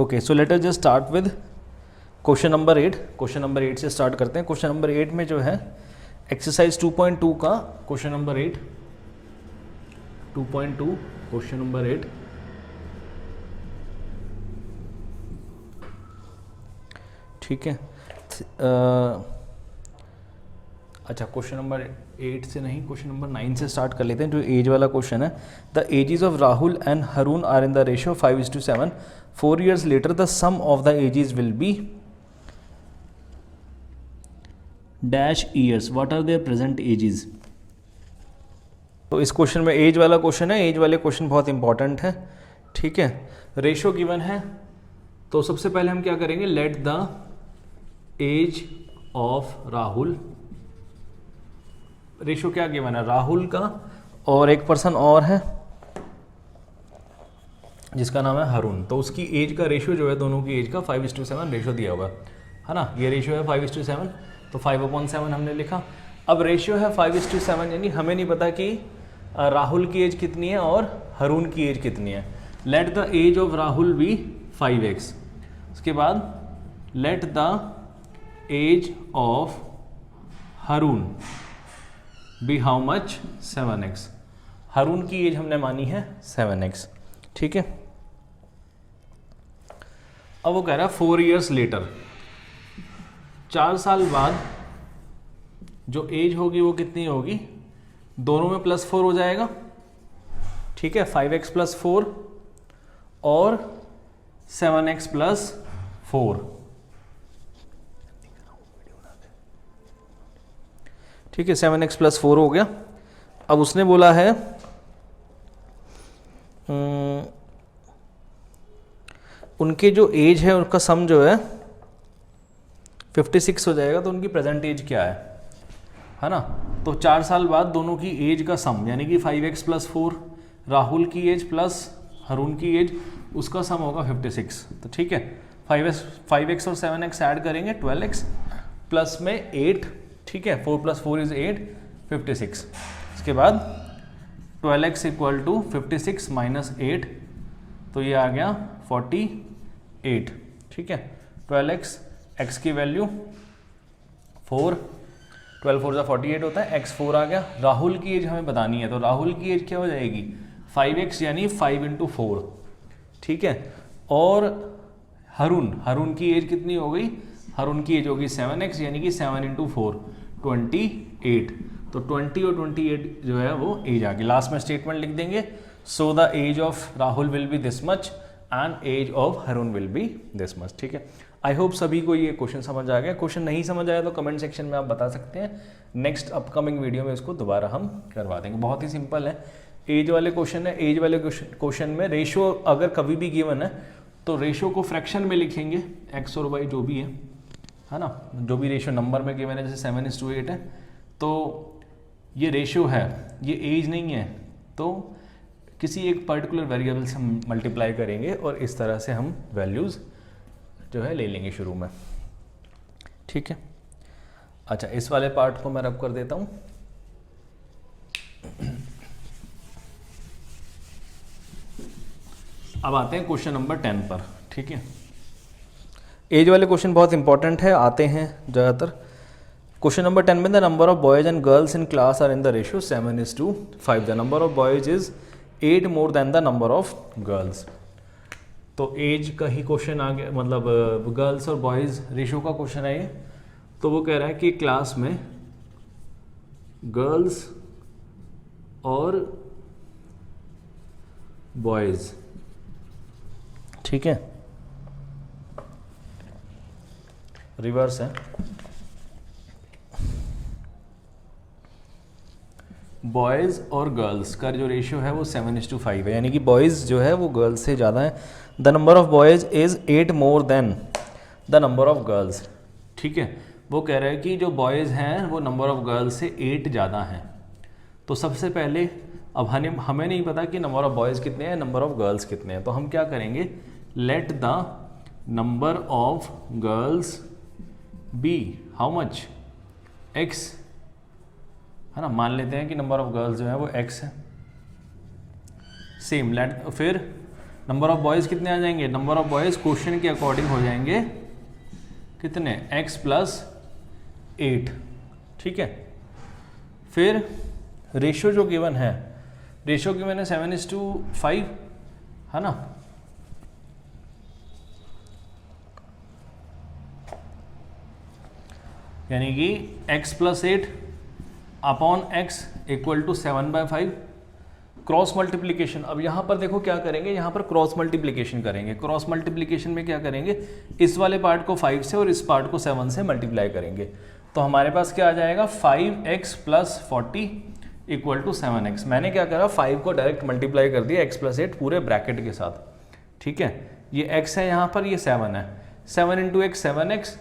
Okay, so let us just start with question number 8। Question number 8 से start करते हैं। Question number 8 में जो है एक्सरसाइज 2.2 का क्वेश्चन नंबर 8, 2.2 क्वेश्चन नंबर 8। ठीक है, अच्छा क्वेश्चन नंबर 8 से नहीं, क्वेश्चन नंबर 9 से स्टार्ट कर लेते हैं, जो एज वाला क्वेश्चन है। The ages of Rahul and Harun are in the ratio 5:7। 4 years later the sum of the ages will be dash years, what are their present ages. तो इस क्वेश्चन में एज वाला क्वेश्चन है, एज वाले क्वेश्चन बहुत important है। ठीक है, रेशियो गिवन है, तो सबसे पहले हम क्या करेंगे, let the age of Rahul, ratio क्या गिवन है, राहुल का और एक पर्सन और है जिसका नाम है हरून, तो उसकी एज का रेशियो जो है, दोनों की एज का 5:7 रेशियो दिया हुआ है ना। ये रेशियो है 5:7, तो 5/7 हमने लिखा। अब रेशियो है 5:7, यानी हमें नहीं पता कि राहुल की एज कितनी है और हरून की एज कितनी है। Let the age of Rahul be 5x। उसके बाद let the age of Harun be how much, 7x। Harun की एज हमने मानी है 7x। ठीक है, अब वो कह रहा है 4 years लेटर, 4 साल बाद जो एज होगी वो कितनी होगी, दोनों में +4 हो जाएगा। ठीक है, 5x + 4 और 7x + 4। ठीक है, 7x + 4 हो गया। अब उसने बोला है उनके जो एज है उनका सम जो है 56 हो जाएगा, तो उनकी प्रेजेंट एज क्या है ना। तो 4 साल बाद दोनों की एज का सम, यानी कि 5x + 4 राहुल की एज प्लस हरून की एज, उसका सम होगा 56। तो ठीक है, 5x और 7x ऐड करेंगे 12x, प्लस में 8। ठीक है, 4 + 4 = 8, 56। इसके बाद 12x = 56 - 8, तो ये आ गया 48। ठीक है, 12x, x की वैल्यू 4, 12 4 48 होता है, x 4 आ गया। राहुल की एज हमें बतानी है, तो राहुल की एज क्या हो जाएगी, 5x, यानी 5 × 4। ठीक है, और हरून की एज कितनी हो गई, हरून की एज होगी 7x, यानी कि 7 × 4 28। तो 20 और 28 जो है वो एज आ गई। लास्ट में स्टेटमेंट लिख देंगे, so the age of Rahul will be this much and age of Harun will be this much. ठीक है, आई होप सभी को ये क्वेश्चन समझ आ गया। क्वेश्चन नहीं समझ आया तो कमेंट सेक्शन में आप बता सकते हैं, नेक्स्ट अपकमिंग वीडियो में इसको दोबारा हम करवा देंगे। बहुत ही सिंपल है, एज वाले क्वेश्चन है। एज वाले क्वेश्चन में रेशियो अगर कभी भी गिवन है तो रेशियो को फ्रैक्शन में लिखेंगे, x और y जो भी है ना, जो भी रेशियो नंबर में गिवन है, जैसे 7:8 है, तो ये रेशियो है, ये एज नहीं है, तो किसी एक पर्टिकुलर वेरिएबल से हम मल्टीप्लाई करेंगे और इस तरह से हम वैल्यूज़ जो है ले लेंगे शुरू में। ठीक है, अच्छा इस वाले पार्ट को मैं रब कर देता हूँ। अब आते हैं क्वेश्चन नंबर 10 पर। ठीक है, एज वाले क्वेश्चन बहुत इंपॉर्टेंट है, आते हैं ज़्यादातर। क्वेश्चन नंबर 10 में the number of boys and girls in class are in the ratio 7:5। The number of boys is 8 more than the number of girls. तो एज का ही क्वेश्चन आ गया, मतलब गर्ल्स और बॉयज़ रेशियो का क्वेश्चन है ये। तो वो कह रहा है कि क्लास में गर्ल्स और बॉयज़, ठीक है, रिवर्स है, बॉयज़ और गर्ल्स का जो रेशियो है वो 7:5 है, यानी कि बॉयज़ जो है वो गर्ल्स से ज़्यादा है। The number of boys is 8 more than the number of girls. ठीक है, वो कह रहे हैं कि जो बॉयज़ हैं वो नंबर ऑफ गर्ल्स से 8 ज़्यादा हैं। तो सबसे पहले अब हमें नहीं पता कि नंबर ऑफ बॉयज़ कितने हैं, नंबर ऑफ गर्ल्स कितने हैं, तो हम क्या करेंगे, let the number of girls be how much, x, है ना। मान लेते हैं कि नंबर ऑफ गर्ल्स जो है वो x है। सेम लेट, फिर नंबर ऑफ बॉयज़ कितने आ जाएंगे, नंबर ऑफ बॉयज़ क्वेश्चन के अकॉर्डिंग हो जाएंगे कितने, x + 8, ठीक है। फिर रेशियो जो गिवन है, रेशियो गिवन है 7:5, है ना। यानी कि x + 8 upon x = 7/5। Cross multiplication, अब यहाँ पर देखो क्या करेंगे, यहाँ पर क्रॉस मल्टीप्लिकेशन करेंगे। क्रॉस मल्टीप्लिकेशन में क्या करेंगे, इस वाले पार्ट को 5 से और इस पार्ट को 7 से मल्टीप्लाई करेंगे। तो हमारे पास क्या आ जाएगा, 5x + 40 = 7x। मैंने क्या करा, 5 को डायरेक्ट मल्टीप्लाई कर दिया x + 8 पूरे ब्रैकेट के साथ, ठीक है। ये x है यहाँ पर, ये 7 है, 7 × x 7x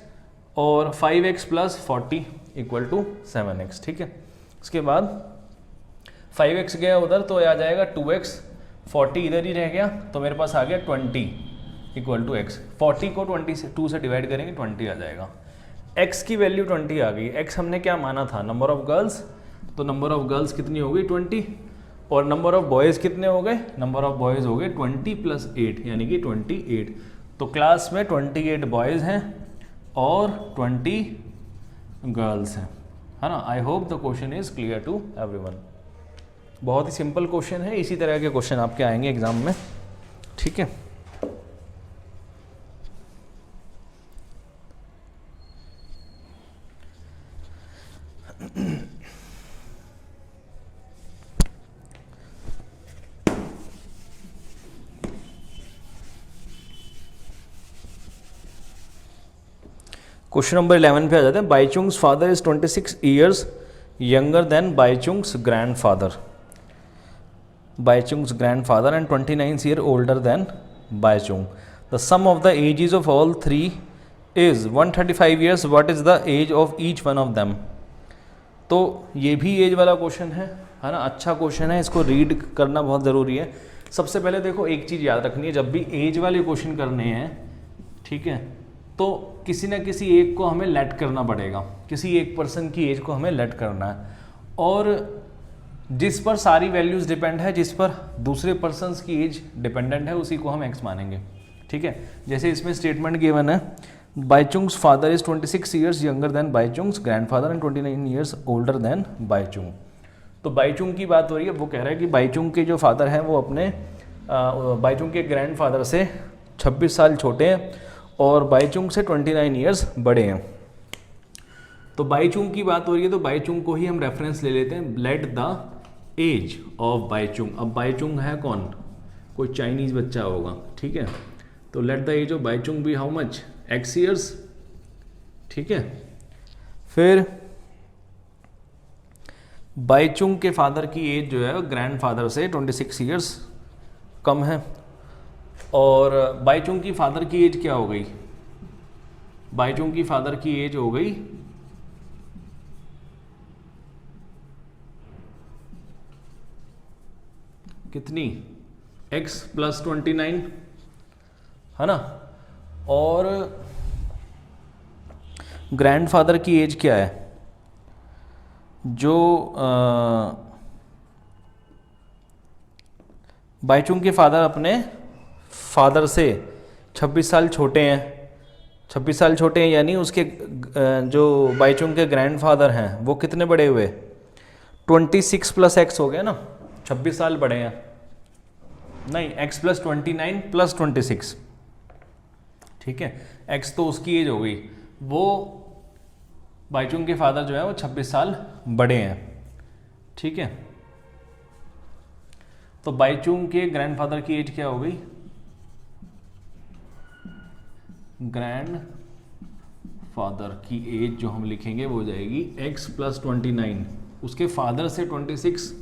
और 5x + 40 = 7x, ठीक है। उसके बाद 5x गया उधर तो आ जाएगा 2x, 40 इधर ही रह गया तो मेरे पास आ गया 20 = x। 40 को 2 से डिवाइड करेंगे 20 आ जाएगा। x की वैल्यू 20 आ गई। x हमने क्या माना था, नंबर ऑफ गर्ल्स, तो नंबर ऑफ गर्ल्स कितनी हो गई 20, और नंबर ऑफ बॉयज़ कितने हो गए, नंबर ऑफ बॉयज़ हो गए 20 + 8 यानी कि 28। तो क्लास में 28 बॉयज़ हैं और 20 गर्ल्स हैं, है ना। I hope the question is clear to everyone. बहुत ही सिंपल क्वेश्चन है, इसी तरह के क्वेश्चन आपके आएंगे एग्जाम में, ठीक है। क्वेश्चन नंबर 11 पे आ जाते हैं। Bhaichung's father is 26 years younger than Bhaichung's grandfather. Bhaichung's grandfather and 29 year older than Bhaichung. The sum of the ages of all three is 135 years. What is the age of each one of them. तो ये भी as वाला question है ना। अच्छा question है, इसको read करना बहुत ज़रूरी है। सबसे पहले देखो एक चीज़ याद रखनी है, जब भी एज वाले क्वेश्चन करने हैं, ठीक है, तो किसी ना किसी एक को हमें लेट करना पड़ेगा, किसी एक पर्सन की एज को हमें लेट करना है, और जिस पर सारी वैल्यूज़ डिपेंड है, जिस पर दूसरे पर्सन्स की एज डिपेंडेंट है, उसी को हम एक्स मानेंगे, ठीक है। जैसे इसमें स्टेटमेंट गिवन है, Bhaichung's father is 26 years younger than Bhaichung's grandfather and 29 years older than Bhaichung. तो बाईचुंग की बात हो रही है, वो कह रहा है कि बाईचुंग के जो फादर हैं वो अपने बाईचुंग के ग्रैंडफादर से 26 साल छोटे हैं और बाईचुंग से 29 ईयर्स बड़े हैं। तो बाईचुंग की बात हो रही है तो बाईचुंग को ही हम रेफरेंस ले लेते हैं। Let the age of Bhaichung. अब बाईचुंग है कौन, कोई चाइनीज बच्चा होगा, ठीक है। तो let the age of Bhaichung be how much, x years, ठीक है। फिर बाईचुंग के फादर की एज जो है ग्रैंडफादर से 26 ईयर्स कम है, और बाईचुंग की फादर की एज क्या हो गई, बाईचुंग की फादर की एज हो गई कितनी, x + 29, है ना। और ग्रैंडफादर की एज क्या है, जो बाईचुंग के फादर अपने फादर से 26 साल छोटे हैं, 26 साल छोटे हैं, यानी उसके जो बाईचुंग के ग्रैंडफादर हैं वो कितने बड़े हुए, 26 + x हो गया ना, 26 साल बड़े हैं, नहीं x + 29 + 26, ठीक है। x तो उसकी एज हो गई, वो बाईचुंग के फादर जो है वो 26 साल बड़े हैं, ठीक है। तो बाईचुंग के ग्रैंडफादर की एज क्या हो गई, ग्रैंडफादर की एज जो हम लिखेंगे वो हो जाएगी x + 29, उसके फादर से 26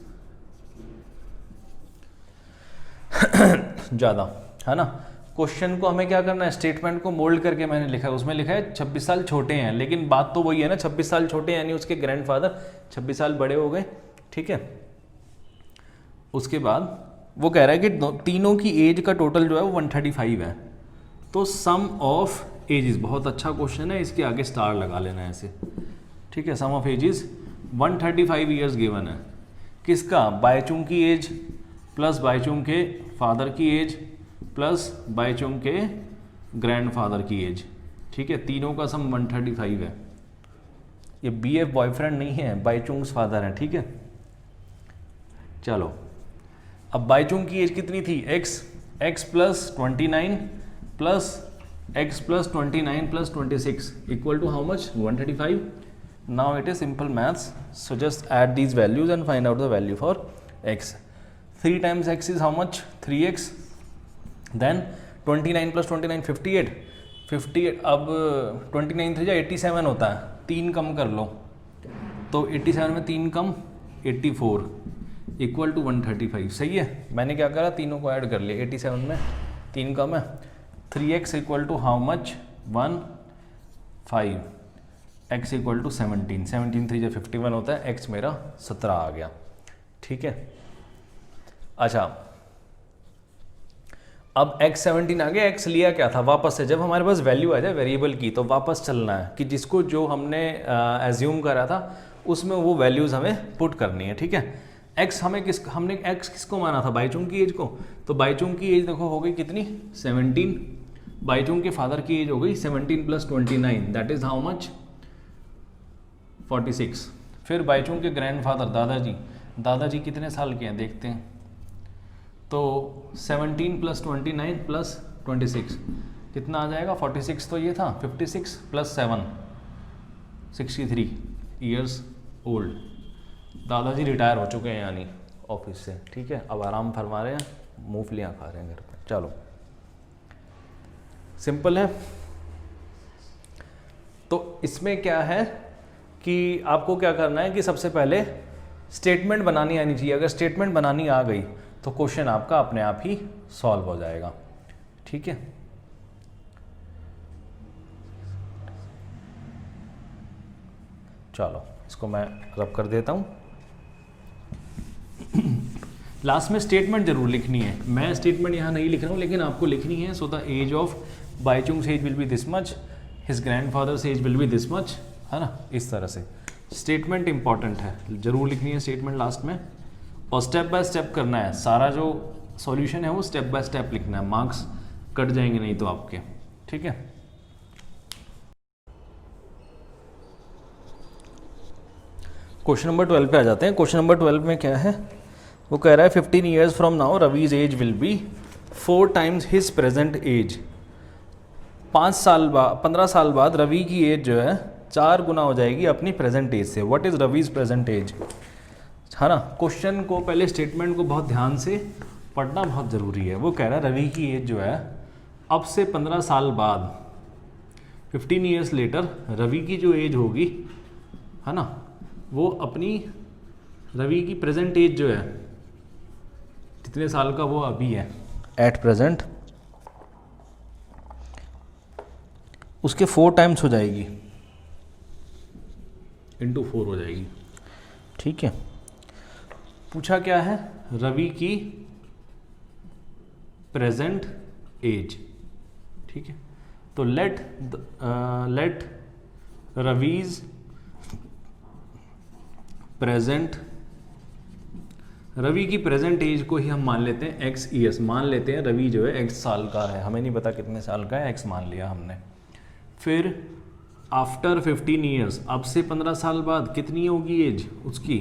ज़्यादा, है ना। क्वेश्चन को हमें क्या करना है, स्टेटमेंट को मोल्ड करके मैंने लिखा है, उसमें लिखा है 26 साल छोटे हैं, लेकिन बात तो वही है ना, 26 साल छोटे हैं यानी उसके ग्रैंडफादर 26 साल बड़े हो गए, ठीक है। उसके बाद वो कह रहा है कि तीनों की एज का टोटल जो है वो 135 है। तो सम ऑफ एजेस, बहुत अच्छा क्वेश्चन है, इसके आगे स्टार लगा लेना है ऐसे, ठीक है। सम ऑफ एजेस 135 ईयर्स गिवन है, किसका, बाईचुंग की एज प्लस बाईचुंग के फादर की एज प्लस बाईचुंग के ग्रैंडफादर की एज, ठीक है, तीनों का सम 135 है। ये BF बॉयफ्रेंड नहीं है, बाईचुंग्स फादर है, ठीक है। चलो अब बाईचुंग की एज कितनी थी, x plus 29 plus x plus 29 plus 26 equal to how much, 135। Now it is simple maths, so just add these values and find out the value for x। 3 times x is how much, 3x, then 29 plus 29 58। अब 29 3 87 होता है, 3 कम कर लो, तो 87 में 3 कम 84 equal to 135। सही है, मैंने क्या करा, तीनों को ऐड कर लिया, 87 में 3 कम है, 3x equal to how much, 15, x equal to 17, 17 3 51 होता है, x मेरा 17 आ गया, ठीक है। अच्छा अब x 17 आ गया, x लिया क्या था वापस से, जब हमारे पास वैल्यू आ जाए वेरिएबल की तो वापस चलना है कि जिसको जो हमने एज्यूम करा था उसमें वो वैल्यूज़ हमें पुट करनी है, ठीक है। x हमने x किसको माना था, बाईचुंग की एज को, तो बाईचुंग की एज देखो हो गई कितनी, 17, बाईचुंग के फादर की एज हो गई 17 plus 29 that is how much, 46। फिर बाईचुंग के ग्रैंडफादर दादाजी कितने साल के हैं देखते हैं, तो 17 प्लस 29 प्लस 26 कितना आ जाएगा, 46 तो ये था, 56 प्लस 7 63 ईयर्स ओल्ड। दादाजी रिटायर हो चुके हैं यानी ऑफिस से, ठीक है, अब आराम फरमा रहे हैं, मूंगफलियाँ खा रहे हैं घर पे। चलो सिंपल है। तो इसमें क्या है कि आपको क्या करना है कि सबसे पहले स्टेटमेंट बनानी आनी चाहिए। अगर स्टेटमेंट बनानी आ गई तो क्वेश्चन आपका अपने आप ही सॉल्व हो जाएगा, ठीक है। चलो इसको मैं रब कर देता हूं। लास्ट में स्टेटमेंट जरूर लिखनी है, मैं स्टेटमेंट यहाँ नहीं लिख रहा हूँ लेकिन आपको लिखनी है। So the age of Bhaichung's age will be this much, his grandfather's age will be this much, है ना, इस तरह से स्टेटमेंट इंपॉर्टेंट है, जरूर लिखनी है स्टेटमेंट लास्ट में। और स्टेप बाय स्टेप करना है, सारा जो सॉल्यूशन है वो स्टेप बाय स्टेप लिखना है, मार्क्स कट जाएंगे नहीं तो आपके, ठीक है। क्वेश्चन नंबर 12 पे आ जाते हैं। क्वेश्चन नंबर 12 में क्या है, वो कह रहा है 15 years from now Ravi's age will be 4 times his present age. 15 साल बाद रवि की एज जो है 4 गुना हो जाएगी अपनी प्रेजेंट एज से। What is Ravi's present age, है ना। क्वेश्चन को पहले स्टेटमेंट को बहुत ध्यान से पढ़ना बहुत ज़रूरी है। वो कह रहा है रवि की एज जो है अब से 15 साल बाद, 15 ईयर्स लेटर रवि की जो एज होगी, है ना, वो अपनी रवि की प्रेजेंट एज जो है कितने साल का वो अभी है एट प्रेजेंट, उसके 4 टाइम्स हो जाएगी, इंटू 4 हो जाएगी, ठीक है। पूछा क्या है, रवि की प्रेजेंट एज, ठीक है। तो लेट रवीज प्रेजेंट, रवि की प्रेजेंट एज को ही हम मान लेते हैं x ईयर्स, मान लेते हैं रवि जो है x साल का है, हमें नहीं पता कितने साल का है, x मान लिया हमने। फिर आफ्टर 15 ईयर्स, अब से 15 साल बाद कितनी होगी एज उसकी,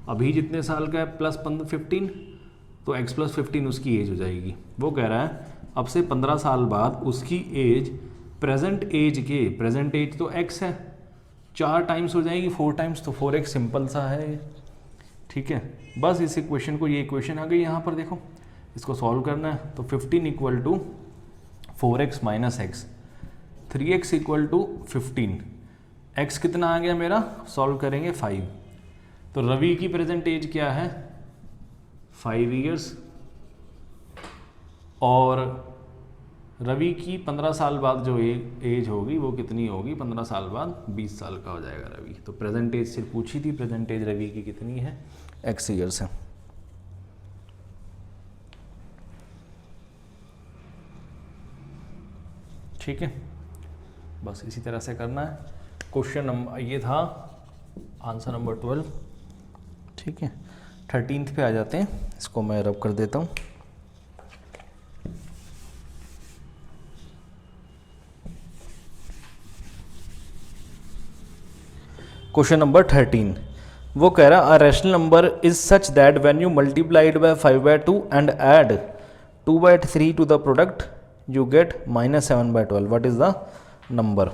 अभी जितने साल का है प्लस 15 तो x प्लस 15 उसकी एज हो जाएगी। वो कह रहा है अब से 15 साल बाद उसकी एज प्रेजेंट एज के, प्रेजेंट एज तो x है, 4 टाइम्स हो जाएगी, 4 टाइम्स तो 4x, सिंपल सा है, ठीक है। बस इस इक्वेशन को, ये इक्वेशन आ गई यहाँ पर देखो, इसको सॉल्व करना है। तो 15 equal to 4x minus x, 3x equal to 15, x कितना आ गया मेरा, सॉल्व करेंगे 5। तो रवि की प्रेजेंट एज क्या है 5 ईयर्स, और रवि की 15 साल बाद जो एज होगी वो कितनी होगी, 15 साल बाद 20 साल का हो जाएगा रवि। तो प्रेजेंट एज से पूछी थी, प्रेजेंट एज रवि की कितनी है, x ईयर्स है। ठीक है, बस इसी तरह से करना है। क्वेश्चन नंबर ये था, आंसर नंबर 12, ठीक है। 13th पे आ जाते हैं, इसको मैं रब कर देता हूँ। क्वेश्चन नंबर 13 वो कह रहा है a rational number is such that when you multiplied by 5/2 and add 2/3 to the product you get -7/12. What is the number?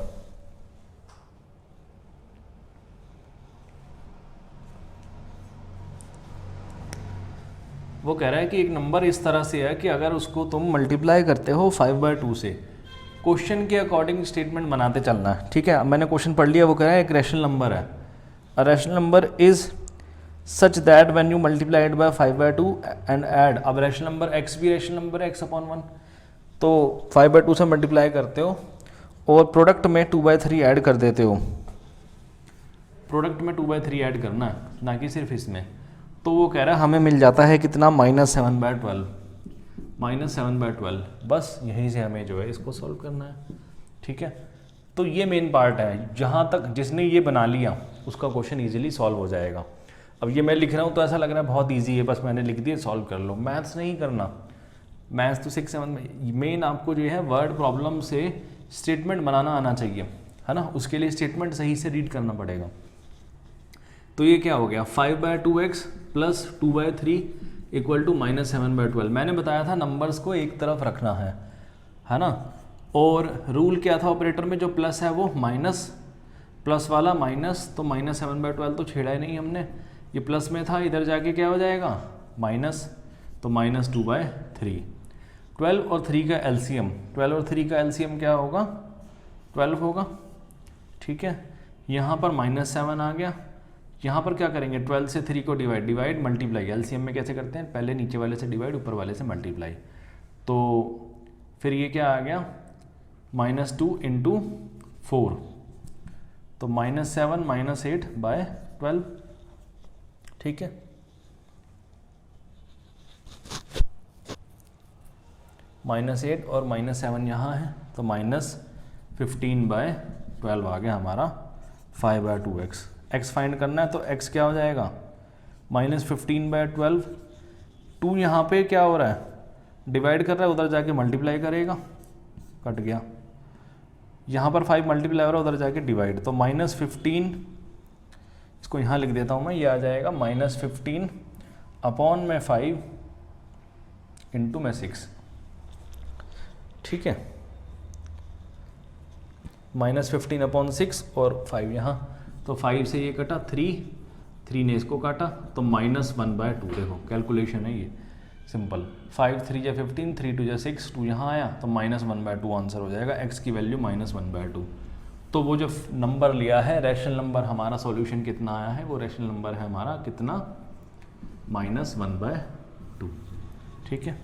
वो कह रहा है कि एक नंबर इस तरह से है कि अगर उसको तुम मल्टीप्लाई करते हो 5/2 से, क्वेश्चन के अकॉर्डिंग स्टेटमेंट बनाते चलना है, ठीक है। मैंने क्वेश्चन पढ़ लिया। वो कह रहा है एक रैशनल नंबर है, a rational number is such that when you multiplied by 5/2 and add, अब रैशनल नंबर x भी रैशनल नंबर है x/1, तो 5/2 से मल्टीप्लाई करते हो और प्रोडक्ट में 2/3 ऐड कर देते हो। प्रोडक्ट में 2/3 ऐड करना है, ना कि सिर्फ इसमें। तो वो कह रहा है हमें मिल जाता है कितना, -7/12, -7/12। बस यहीं से हमें जो है इसको सॉल्व करना है, ठीक है। तो ये मेन पार्ट है, जहाँ तक जिसने ये बना लिया उसका क्वेश्चन इजीली सॉल्व हो जाएगा। अब ये मैं लिख रहा हूँ तो ऐसा लग रहा है बहुत इजी है, बस मैंने लिख दिया सॉल्व कर लो। मैथ्स नहीं करना, मैथ्स तो 6-7 में मेन आपको जो है वर्ड प्रॉब्लम से स्टेटमेंट बनाना आना चाहिए, है ना। उसके लिए स्टेटमेंट सही से रीड करना पड़ेगा। तो ये क्या हो गया, 5/2x प्लस 2/3 इक्वल टू -7/12। मैंने बताया था नंबर्स को एक तरफ रखना है ना। और रूल क्या था ऑपरेटर में, जो प्लस है वो माइनस, प्लस वाला माइनस, तो -7/12 तो छेड़ा ही नहीं हमने, ये प्लस में था, इधर जाके क्या हो जाएगा माइनस, तो -2/3। 12 और 3 का एलसीएम, 12 और 3 का एलसीएम क्या होगा, 12 होगा, ठीक है। यहाँ पर -7 आ गया, यहाँ पर क्या करेंगे, 12 से 3 को डिवाइड मल्टीप्लाई। एलसीएम में कैसे करते हैं, पहले नीचे वाले से डिवाइड, ऊपर वाले से मल्टीप्लाई। तो फिर ये क्या आ गया, -2 × 4, तो -7 -8/12, ठीक है। -8 और -7 यहाँ है, तो -15/12 आ गया हमारा 5/2x। x फाइंड करना है, तो x क्या हो जाएगा, -15/12। 2 यहाँ पे क्या हो रहा है, डिवाइड कर रहा है, उधर जाके मल्टीप्लाई करेगा, कट गया। यहाँ पर 5 मल्टीप्लाई हो रहा है, उधर जाके डिवाइड, तो -15, इसको यहाँ लिख देता हूँ मैं, ये आ जाएगा -15/5 × 6, ठीक है। -15/6 और 5 यहाँ, तो 5 से ये कटा, 3 ने इसको काटा, तो -1/2। देखो कैलकुलेशन है ये सिंपल, 5 3 या 15, 3 2 या 6, 2 यहाँ आया, तो -1/2 आंसर हो जाएगा। x की वैल्यू -1/2। तो वो जो नंबर लिया है रैशनल नंबर, हमारा सॉल्यूशन कितना आया है, वो रैशनल नंबर है हमारा कितना, -1/2, ठीक है।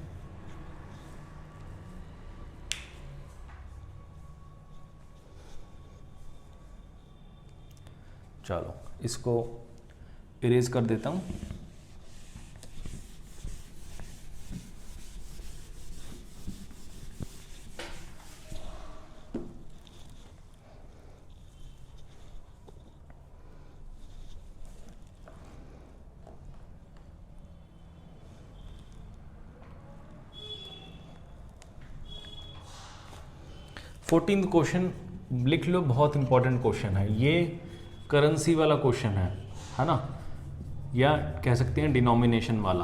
चलो इसको इरेज कर देता हूँ। फोर्टीन्थ क्वेश्चन लिख लो, बहुत इंपॉर्टेंट क्वेश्चन है ये, करेंसी वाला क्वेश्चन है ना, या कह सकते हैं डिनोमिनेशन वाला।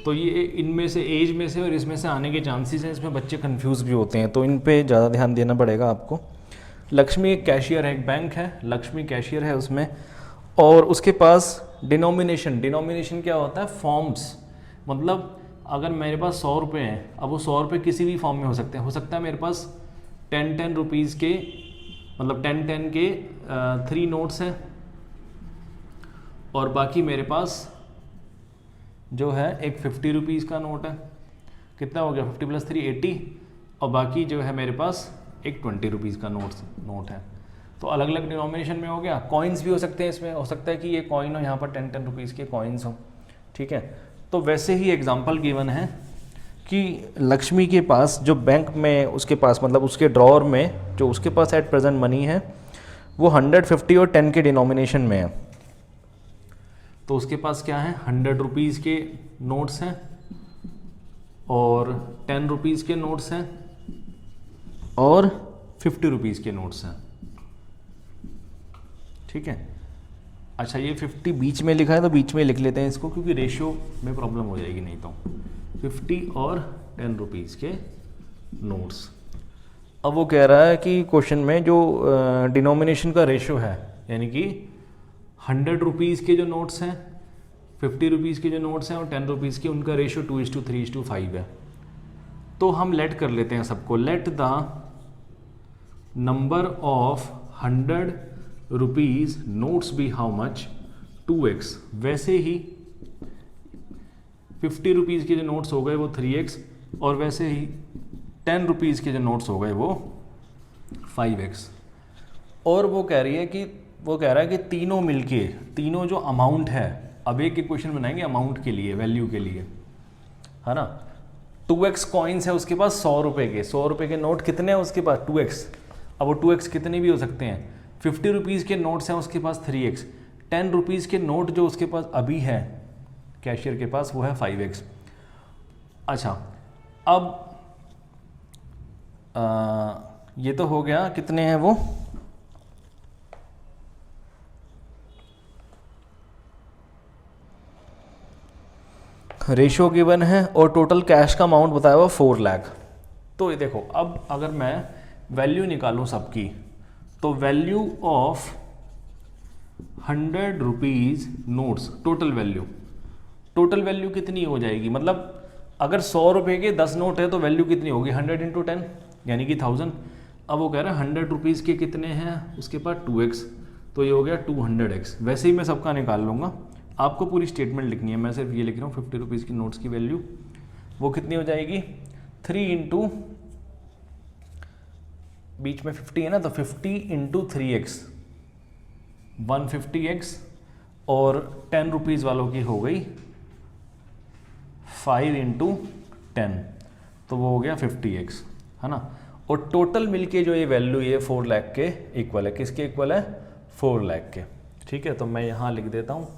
तो ये इनमें से एज में से और इसमें से आने के चांसेस हैं, इसमें बच्चे कंफ्यूज भी होते हैं, तो इन पे ज़्यादा ध्यान देना पड़ेगा आपको। लक्ष्मी एक कैशियर है, एक बैंक है, लक्ष्मी कैशियर है उसमें, और उसके पास डिनोमिनेशन क्या होता है, फॉर्म्स। मतलब अगर मेरे पास 100 रुपये हैं, अब वो 100 रुपये किसी भी फॉर्म में हो सकते हैं। हो सकता है मेरे पास 10 रुपीज़ के, मतलब 10 के 3 नोट्स हैं, और बाकी मेरे पास जो है एक 50 रुपीज़ का नोट है। कितना हो गया, 50 + 3 80, और बाकी जो है मेरे पास एक 20 रुपीज़ का नोट है। तो अलग अलग डिनोमिनेशन में हो गया। कॉइन्स भी हो सकते हैं इसमें, हो सकता है कि ये कॉइन हो, यहाँ पर 10 रुपीज़ के कॉइन्स हो, ठीक है। तो वैसे ही एग्जाम्पल गिवन है कि लक्ष्मी के पास जो बैंक में उसके पास, मतलब उसके ड्रॉअर में जो उसके पास एट प्रेजेंट मनी है वो 100, 50 और 10 के डिनोमिनेशन में है। तो उसके पास क्या है, 100 रुपीज़ के नोट्स हैं और 10 रुपीज़ के नोट्स हैं और 50 रुपीज़ के नोट्स हैं, ठीक है। अच्छा ये 50 बीच में लिखा है तो बीच में लिख लेते हैं इसको, क्योंकि रेशियो में प्रॉब्लम हो जाएगी नहीं तो। 50 और 10 रुपीज़ के नोट्स। अब वो कह रहा है कि क्वेश्चन में जो डिनोमिनेशन का रेशियो है, यानी कि 100 रुपीज़ के जो नोट्स हैं, 50 रुपीज़ के जो नोट्स हैं और 10 रुपीज़ के, उनका रेशियो 2:3:5 है। तो हम लेट कर लेते हैं सबको, let the number of 100 rupees notes be how much, 2x। वैसे ही 50 रुपीज़ के जो नोट्स हो गए वो 3x, और वैसे ही 10 रुपीज़ के जो नोट्स हो गए वो 5x। और वो कह रहा है कि तीनों मिलके, तीनों जो अमाउंट है, अब एक इक्वेशन बनाएंगे अमाउंट के लिए, वैल्यू के लिए, है ना। 2x कॉइन्स है उसके पास 100 रुपये के, 100 रुपये के नोट कितने हैं उसके पास, 2x। अब वो 2x कितने भी हो सकते हैं। 50 रुपीज़ के नोट्स हैं उसके पास 3x, 10 रुपीज़ के नोट जो उसके पास अभी है कैशियर के पास वो है 5x। अच्छा अब ये तो हो गया, कितने हैं वो, रेशियो गिवन है और टोटल कैश का अमाउंट बताया हुआ 4 लाख। तो ये देखो, अब अगर मैं वैल्यू निकालूं सबकी, तो value of 100 rupees notes, total value कितनी हो जाएगी, मतलब अगर 100 रुपये के 10 नोट है तो वैल्यू कितनी होगी, 100 × 10 यानी कि 1000। अब वो कह रहा है 100 रुपीज़ के कितने हैं उसके पास 2x, तो ये हो गया 200x। वैसे ही मैं सबका निकाल लूँगा, आपको पूरी स्टेटमेंट लिखनी है, मैं सिर्फ ये लिख रहा हूँ 50 रुपीज़ की नोट्स की वैल्यू वो कितनी हो जाएगी, 3 × बीच में 50 है ना, तो 50 × 3x 150x, और 10 रुपीज़ वालों की हो गई 5 × 10, तो वो हो गया 50x, है ना। और टोटल मिलके जो ये वैल्यू ये 4 लाख के इक्वल है, किसके इक्वल है, 4 लाख के। ठीक है, तो मैं यहाँ लिख देता हूँ,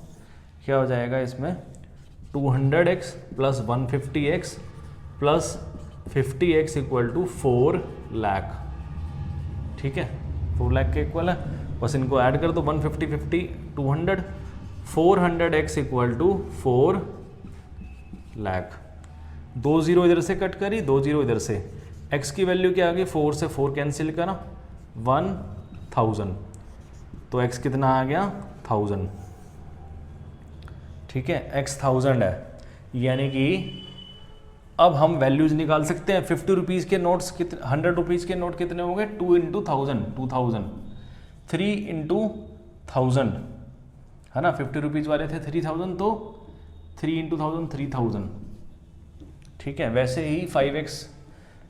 क्या हो जाएगा इसमें, 200x + 150x + 50x = 4 लाख। ठीक है, 4 लाख के इक्वल है, बस इनको ऐड कर दो, 150 50 200, 400x = 4 लाख। 2 0 इधर से कट करी, 2 0 इधर से, x की वैल्यू क्या आ गई, 4 से 4 कैंसिल करा, 1000, तो x कितना आ गया 1000। ठीक है, x 1000 है, यानी कि अब हम वैल्यूज निकाल सकते हैं। 50 रुपीज़ के नोट्स कितने, 100 रुपीज़ के नोट कितने हो गए, 2 × 1000 2000, 3 × 1000, है ना। 50 रुपीज़ वाले थे 3000, तो 3 × 1000 3000। ठीक है, वैसे ही 5x,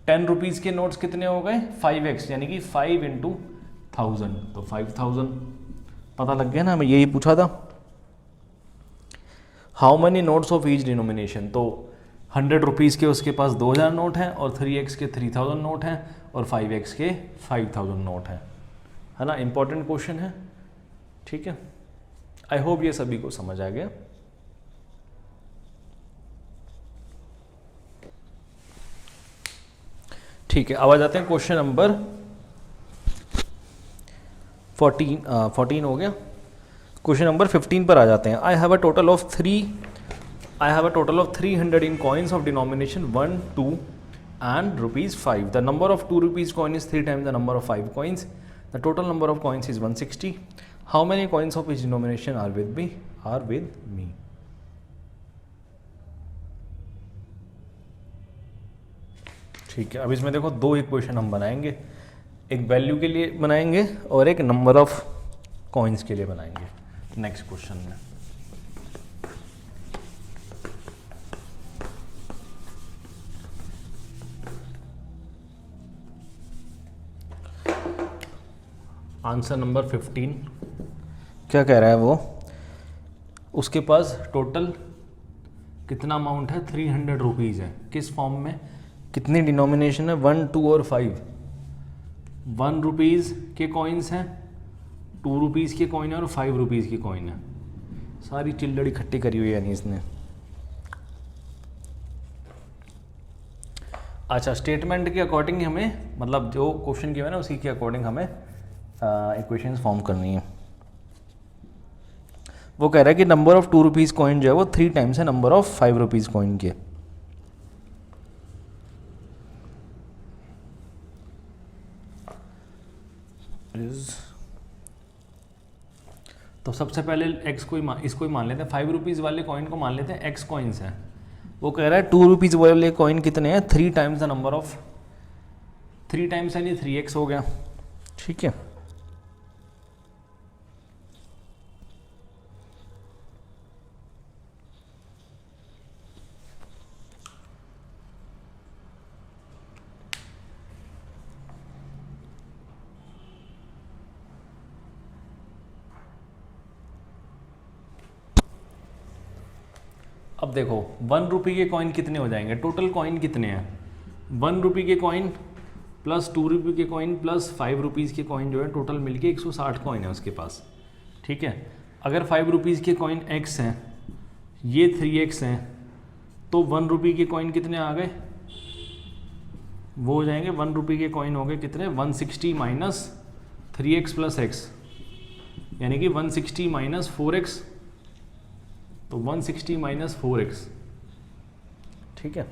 10 रुपीज़ के नोट्स कितने हो गए 5x, यानी कि 5 × 1000, तो 5000। पता लग गया ना, मैं यही पूछा था। How many notes of each denomination, तो 100 रुपीज़ के उसके पास 2000 नोट हैं, और 3x के 3000 नोट हैं, और 5x के 5000 नोट हैं, है ना। इंपॉर्टेंट क्वेश्चन है। ठीक है, आई होप ये सभी को समझ आ गया। ठीक है, अब आ जाते हैं क्वेश्चन नंबर 14 हो गया। क्वेश्चन नंबर 15 पर आ जाते हैं। I have a total of 300 in coins of denomination 1, 2 and ₹5. The number of 2 rupees coin is 3 times the number of 5 coins. The total number of coins is 160. How many coins of each denomination are with me? ठीक है, अब इसमें देखो 2 equation हम बनाएंगे, एक value के लिए बनाएंगे और एक नंबर ऑफ कॉइन्स के लिए बनाएंगे नेक्स्ट क्वेश्चन में। आंसर नंबर 15 क्या कह रहा है वो, उसके पास टोटल कितना अमाउंट है 300 रुपीज़ है। किस फॉर्म में, कितनी डिनोमिनेशन है 1, 2 और 5। 1 रुपीज़ के कॉइन्स हैं, 2 रुपीज़ के कॉइन है और 5 रुपीज़ की कॉइन है। सारी चिल्लड़ इकट्ठी करी हुई है यानी इसने। अच्छा, स्टेटमेंट के अकॉर्डिंग हमें, मतलब जो क्वेश्चन किया है ना उसी के अकॉर्डिंग हमें इक्वेशंस फॉर्म करनी है। वो कह रहा है कि नंबर ऑफ 2 रुपीज़ कॉइन जो है वो 3 टाइम्स है नंबर ऑफ 5 रुपीज़ कॉइन के। तो सबसे पहले एक्स को इसको ही मान लेते हैं, 5 रुपीज़ वाले कॉइन को मान लेते हैं एक्स कॉइन्स हैं। वो कह रहा है 2 रुपीज़ वाले कॉइन कितने हैं, 3 times the number of, 3 times यानी 3x हो गया, ठीक है। अब देखो 1 रुपये के कॉइन कितने हो जाएंगे, टोटल कॉइन कितने हैं, 1 रुपये के कॉइन प्लस 2 रुपये के कॉइन प्लस 5 रुपीज़ के कॉइन जो है टोटल मिलके 160 कॉइन है उसके पास, ठीक है। अगर 5 रुपीज़ के कॉइन x हैं, ये 3x हैं, तो 1 रुपये के कॉइन कितने आ गए, वो हो जाएंगे 1 रुपये के कॉइन हो गए कितने, 160 माइनस 3x प्लस x, यानी कि 160 माइनस 4x, तो 160 माइनस 4x, ठीक है,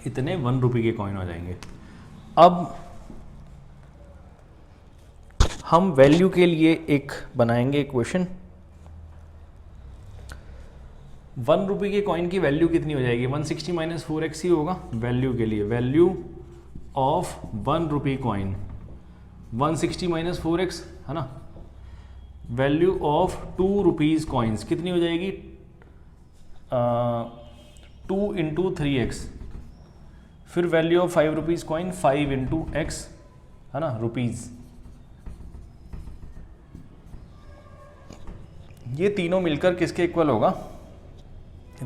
इतने 1 रुपये के कॉइन हो जाएंगे। अब हम वैल्यू के लिए एक बनाएंगे इक्वेशन, 1 रुपये के कॉइन की वैल्यू कितनी हो जाएगी, 160 माइनस 4x ही होगा वैल्यू के लिए। वैल्यू ऑफ 1 रुपये कॉइन 160 माइनस 4x है ना। वैल्यू ऑफ 2 रुपीज़ कॉइन्स कितनी हो जाएगी, 2 इंटू 3x, फिर value of 5 rupees coin 5 into x है ना, रुपीज़। ये तीनों मिलकर किसके इक्वल होगा,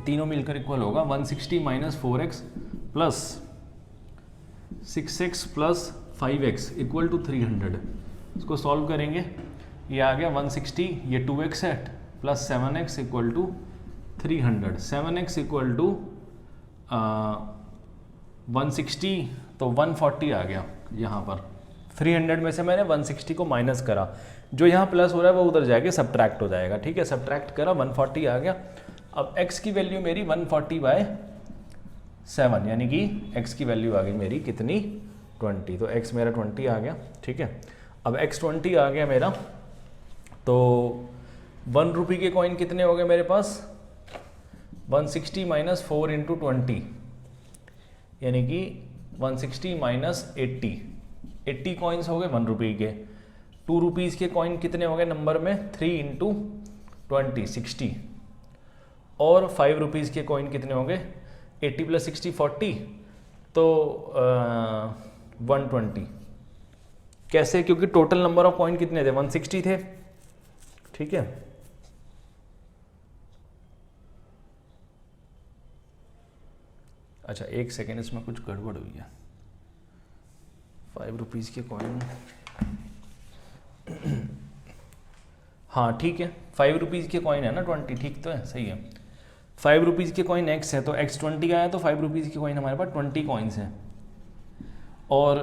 तीनों मिलकर इक्वल होगा 160 minus 4x plus 6x plus 5x equal to 300। इसको सॉल्व करेंगे, ये आ गया 160, ये 2x है plus 7x equal to 300, 7x equal to 160, तो 140 आ गया यहाँ पर। 300 में से मैंने 160 को माइनस करा, जो यहाँ प्लस हो रहा है वो उधर जाके सब्ट्रैक्ट हो जाएगा, ठीक है। सब्ट्रैक्ट करा 140 आ गया। अब x की वैल्यू मेरी 140/7, यानी कि x की वैल्यू आ गई मेरी कितनी, 20, तो x मेरा 20 आ गया, ठीक है। अब x 20 आ गया मेरा, तो 1 रुपये के कॉइन कितने हो गए मेरे पास, 160 माइनस 4 इंटू 20, यानी कि 160 माइनस 80 कॉइन्स हो गए 1 रुपये के। 2 रुपीज़ के कॉइन कितने हो गए नंबर में, 3 इंटू 20 60, और 5 रुपीज़ के कॉइन कितने हो गए, 80 प्लस 60 40, तो 120। कैसे, क्योंकि टोटल नंबर ऑफ कॉइन कितने थे, 160 थे, ठीक है। अच्छा एक सेकेंड, इसमें कुछ गड़बड़ हुई है। 5 रुपीज़ के कॉइन, हाँ ठीक है, 5 रुपीज़ के कॉइन है ना 20, ठीक तो है, सही है। 5 रुपीज़ के कॉइन x है, तो x 20 आया, तो 5 रुपीज़ के कॉइन हमारे पास 20 कॉइन्स हैं, और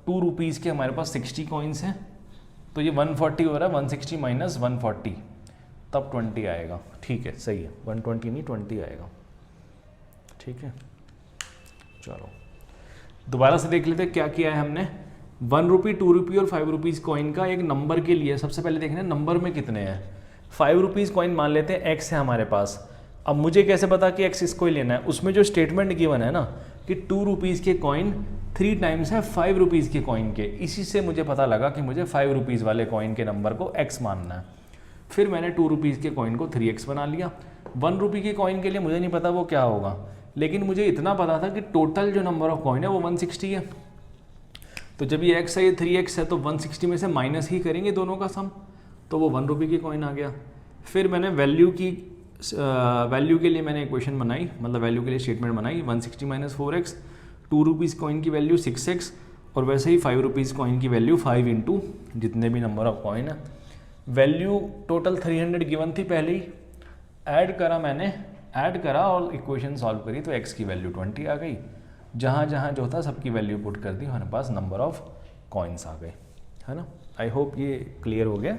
2 रुपीज़ के हमारे पास 60 कॉइन्स हैं, तो ये 140 हो रहा है, 160 माइनस 140, तब 20 आएगा, ठीक है, सही है, 120 नहीं 20 आएगा, ठीक है। चलो दोबारा से देख लेते हैं क्या किया है हमने। 1 रुपये, 2 रुपये और 5 रुपीज़ कॉइन का एक नंबर के लिए सबसे पहले देखना है नंबर में कितने हैं। 5 रुपीज़ कॉइन मान लेते हैं x है हमारे पास। अब मुझे कैसे पता कि x इसको ही लेना है, उसमें जो स्टेटमेंट गिवन है ना कि 2 रुपीज़ के कॉइन 3 टाइम्स है 5 रुपीज़ के कॉइन के, इसी से मुझे पता लगा कि मुझे 5 रुपीज़ वाले कॉइन के नंबर को x मानना है। फिर मैंने 2 रुपीज़ के कॉइन को 3x बना लिया। 1 रुपये के कॉइन के लिए मुझे नहीं पता वो क्या होगा, लेकिन मुझे इतना पता था कि टोटल जो नंबर ऑफ कॉइन है वो 160 है। तो जब ये x है, ये 3x है, तो 160 में से माइनस ही करेंगे दोनों का सम, तो वो 1 रुपये की कॉइन आ गया। फिर मैंने वैल्यू के लिए मैंने इक्वेशन बनाई, मतलब वैल्यू के लिए स्टेटमेंट बनाई, 160 माइनस 4x, 2 रुपीज़ कॉइन की वैल्यू 6x, और वैसे ही 5 रुपीज़ कॉइन की वैल्यू 5 इंटू जितने भी नंबर ऑफ कॉइन है। वैल्यू टोटल 300 गिवन थी पहले ही, ऐड करा और इक्वेशन सॉल्व करी, तो x की वैल्यू 20 आ गई। जहाँ जहाँ जो था सबकी वैल्यू पुट कर दी, हमारे पास नंबर ऑफ कॉइन्स आ गए, है ना। आई होप ये क्लियर हो गया।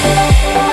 है।